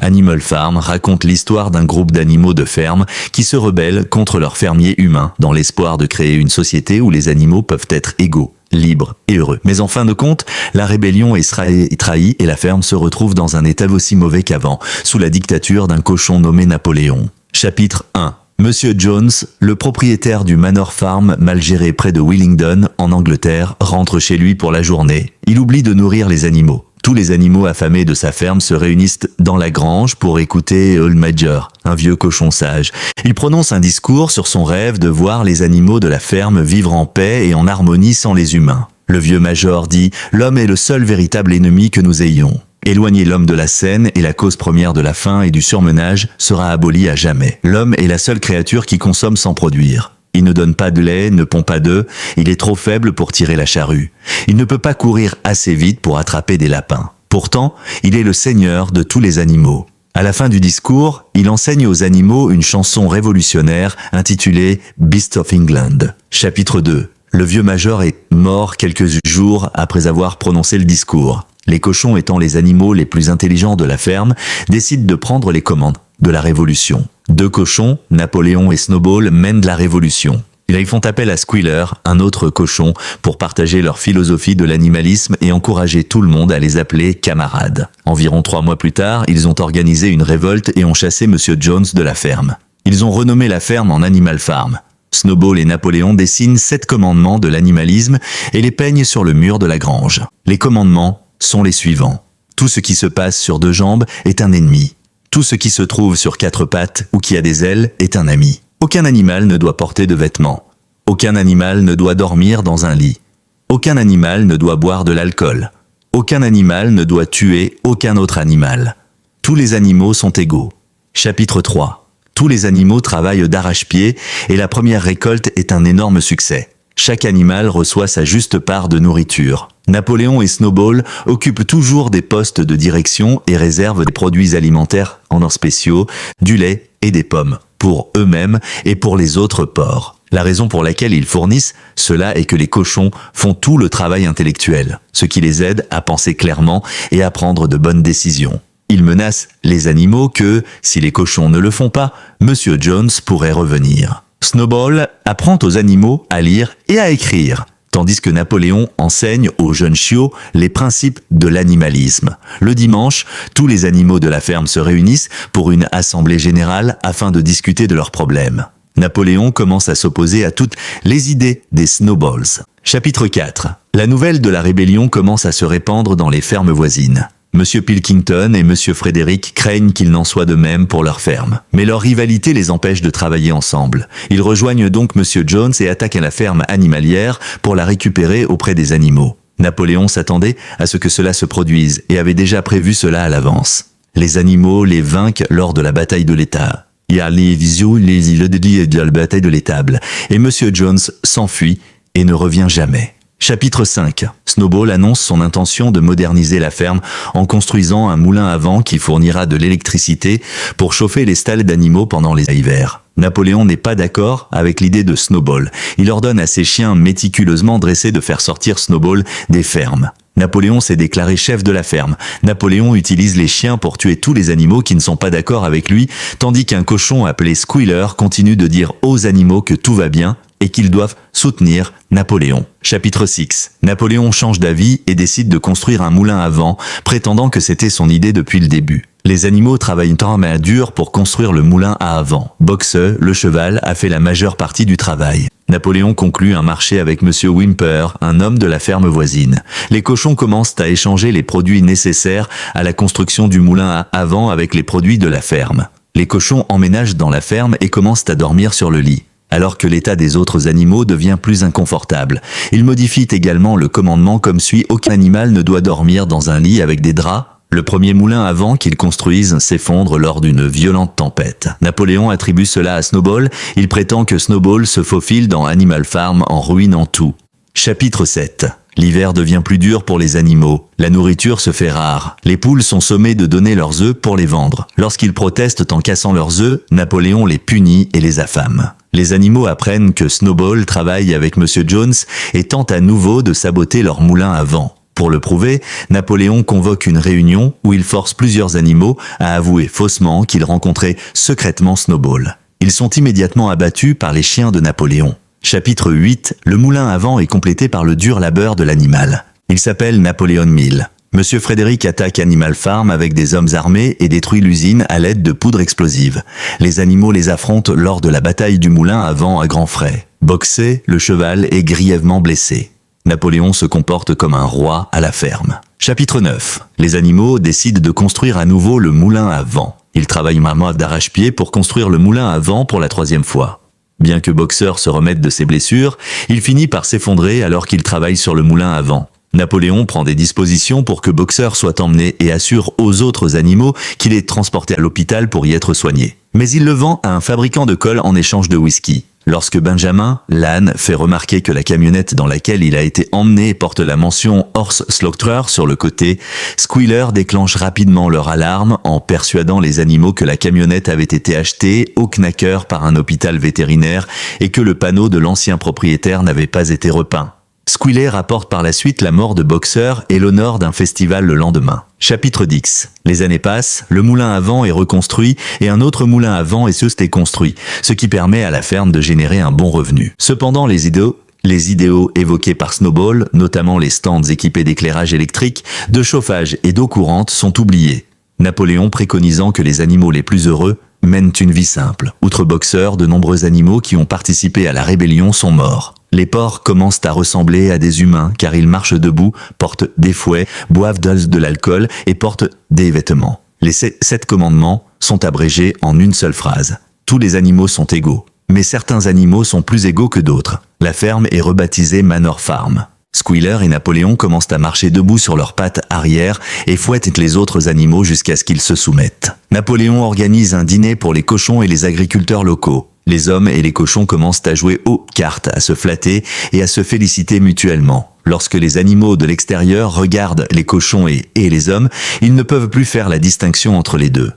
Animal Farm raconte l'histoire d'un groupe d'animaux de ferme qui se rebellent contre leurs fermiers humains dans l'espoir de créer une société où les animaux peuvent être égaux, libres et heureux. Mais en fin de compte, la rébellion est trahie et la ferme se retrouve dans un état aussi mauvais qu'avant, sous la dictature d'un cochon nommé Napoléon. Chapitre 1. Monsieur Jones, le propriétaire du Manor Farm mal géré près de Willingdon, en Angleterre, rentre chez lui pour la journée. Il oublie de nourrir les animaux. Tous les animaux affamés de sa ferme se réunissent dans la grange pour écouter Old Major, un vieux cochon sage. Il prononce un discours sur son rêve de voir les animaux de la ferme vivre en paix et en harmonie sans les humains. Le vieux Major dit « L'homme est le seul véritable ennemi que nous ayons. Éloigner l'homme de la scène et la cause première de la faim et du surmenage sera abolie à jamais. L'homme est la seule créature qui consomme sans produire. Il ne donne pas de lait, ne pond pas d'œufs, il est trop faible pour tirer la charrue. Il ne peut pas courir assez vite pour attraper des lapins. Pourtant, il est le seigneur de tous les animaux. À la fin du discours, il enseigne aux animaux une chanson révolutionnaire intitulée Beast of England. Chapitre 2. Le vieux Major est mort quelques jours après avoir prononcé le discours. Les cochons étant les animaux les plus intelligents de la ferme, décident de prendre les commandes de la révolution. Deux cochons, Napoléon et Snowball, mènent la révolution. Ils font appel à Squealer, un autre cochon, pour partager leur philosophie de l'animalisme et encourager tout le monde à les appeler camarades. Environ 3 mois plus tard, ils ont organisé une révolte et ont chassé Monsieur Jones de la ferme. Ils ont renommé la ferme en Animal Farm. Snowball et Napoléon dessinent 7 commandements de l'animalisme et les peignent sur le mur de la grange. Les commandements sont les suivants. Tout ce qui se passe sur 2 jambes est un ennemi. Tout ce qui se trouve sur 4 pattes ou qui a des ailes est un ami. Aucun animal ne doit porter de vêtements. Aucun animal ne doit dormir dans un lit. Aucun animal ne doit boire de l'alcool. Aucun animal ne doit tuer aucun autre animal. Tous les animaux sont égaux. Chapitre 3. Tous les animaux travaillent d'arrache-pied et la première récolte est un énorme succès. Chaque animal reçoit sa juste part de nourriture. Napoléon et Snowball occupent toujours des postes de direction et réservent des produits alimentaires en or spéciaux, du lait et des pommes, pour eux-mêmes et pour les autres porcs. La raison pour laquelle ils fournissent cela est que les cochons font tout le travail intellectuel, ce qui les aide à penser clairement et à prendre de bonnes décisions. Ils menacent les animaux que, si les cochons ne le font pas, Monsieur Jones pourrait revenir. Snowball apprend aux animaux à lire et à écrire, tandis que Napoléon enseigne aux jeunes chiots les principes de l'animalisme. Le dimanche, tous les animaux de la ferme se réunissent pour une assemblée générale afin de discuter de leurs problèmes. Napoléon commence à s'opposer à toutes les idées des Snowballs. Chapitre 4. La nouvelle de la rébellion commence à se répandre dans les fermes voisines. Monsieur Pilkington et Monsieur Frédéric craignent qu'il n'en soit de même pour leur ferme. Mais leur rivalité les empêche de travailler ensemble. Ils rejoignent donc Monsieur Jones et attaquent la ferme animalière pour la récupérer auprès des animaux. Napoléon s'attendait à ce que cela se produise et avait déjà prévu cela à l'avance. Les animaux les vainquent lors de la bataille de l'État. Il y a les visions, de la bataille de l'étable. Et Monsieur Jones s'enfuit et ne revient jamais. Chapitre 5. Snowball annonce son intention de moderniser la ferme en construisant un moulin à vent qui fournira de l'électricité pour chauffer les stalles d'animaux pendant les hivers. Napoléon n'est pas d'accord avec l'idée de Snowball. Il ordonne à ses chiens méticuleusement dressés de faire sortir Snowball des fermes. Napoléon s'est déclaré chef de la ferme. Napoléon utilise les chiens pour tuer tous les animaux qui ne sont pas d'accord avec lui, tandis qu'un cochon appelé Squealer continue de dire aux animaux que tout va bien et qu'ils doivent soutenir Napoléon. Chapitre 6. Napoléon change d'avis et décide de construire un moulin à vent, prétendant que c'était son idée depuis le début. Les animaux travaillent en main dure pour construire le moulin à vent. Boxeux, le cheval, a fait la majeure partie du travail. Napoléon conclut un marché avec Monsieur Whymper, un homme de la ferme voisine. Les cochons commencent à échanger les produits nécessaires à la construction du moulin à vent avec les produits de la ferme. Les cochons emménagent dans la ferme et commencent à dormir sur le lit. Alors que l'état des autres animaux devient plus inconfortable. Ils modifient également le commandement comme suit: aucun animal ne doit dormir dans un lit avec des draps. Le premier moulin à vent qu'ils construisent s'effondre lors d'une violente tempête. Napoléon attribue cela à Snowball. Il prétend que Snowball se faufile dans Animal Farm en ruinant tout. Chapitre 7. L'hiver devient plus dur pour les animaux. La nourriture se fait rare. Les poules sont sommées de donner leurs œufs pour les vendre. Lorsqu'ils protestent en cassant leurs œufs, Napoléon les punit et les affame. Les animaux apprennent que Snowball travaille avec Monsieur Jones et tente à nouveau de saboter leur moulin à vent. Pour le prouver, Napoléon convoque une réunion où il force plusieurs animaux à avouer faussement qu'ils rencontraient secrètement Snowball. Ils sont immédiatement abattus par les chiens de Napoléon. Chapitre 8. Le moulin à vent est complété par le dur labeur de l'animal. Il s'appelle Napoleon Mill. Monsieur Frédéric attaque Animal Farm avec des hommes armés et détruit l'usine à l'aide de poudre explosive. Les animaux les affrontent lors de la bataille du moulin à vent à grands frais. Boxé, le cheval est grièvement blessé. Napoléon se comporte comme un roi à la ferme. Chapitre 9. Les animaux décident de construire à nouveau le moulin à vent. Ils travaillent main d'arrache-pied pour construire le moulin à vent pour la 3e fois. Bien que Boxer se remette de ses blessures, il finit par s'effondrer alors qu'il travaille sur le moulin à vent. Napoléon prend des dispositions pour que Boxer soit emmené et assure aux autres animaux qu'il est transporté à l'hôpital pour y être soigné. Mais il le vend à un fabricant de colle en échange de whisky. Lorsque Benjamin, l'âne, fait remarquer que la camionnette dans laquelle il a été emmené porte la mention Horse Slaughterer sur le côté, Squealer déclenche rapidement leur alarme en persuadant les animaux que la camionnette avait été achetée au Knacker par un hôpital vétérinaire et que le panneau de l'ancien propriétaire n'avait pas été repeint. Squealer rapporte par la suite la mort de Boxer et l'honneur d'un festival le lendemain. Chapitre 10. Les années passent, le moulin à vent est reconstruit et un autre moulin à vent est construit, ce qui permet à la ferme de générer un bon revenu. Cependant, les idéaux évoqués par Snowball, notamment les stands équipés d'éclairage électrique, de chauffage et d'eau courante, sont oubliés. Napoléon préconisant que les animaux les plus heureux mènent une vie simple. Outre Boxer, de nombreux animaux qui ont participé à la rébellion sont morts. Les porcs commencent à ressembler à des humains car ils marchent debout, portent des fouets, boivent de l'alcool et portent des vêtements. Les 7 commandements sont abrégés en une seule phrase. Tous les animaux sont égaux, mais certains animaux sont plus égaux que d'autres. La ferme est rebaptisée Manor Farm. Squealer et Napoléon commencent à marcher debout sur leurs pattes arrière et fouettent les autres animaux jusqu'à ce qu'ils se soumettent. Napoléon organise un dîner pour les cochons et les agriculteurs locaux. Les hommes et les cochons commencent à jouer aux cartes, à se flatter et à se féliciter mutuellement. Lorsque les animaux de l'extérieur regardent les cochons et les hommes, ils ne peuvent plus faire la distinction entre les deux.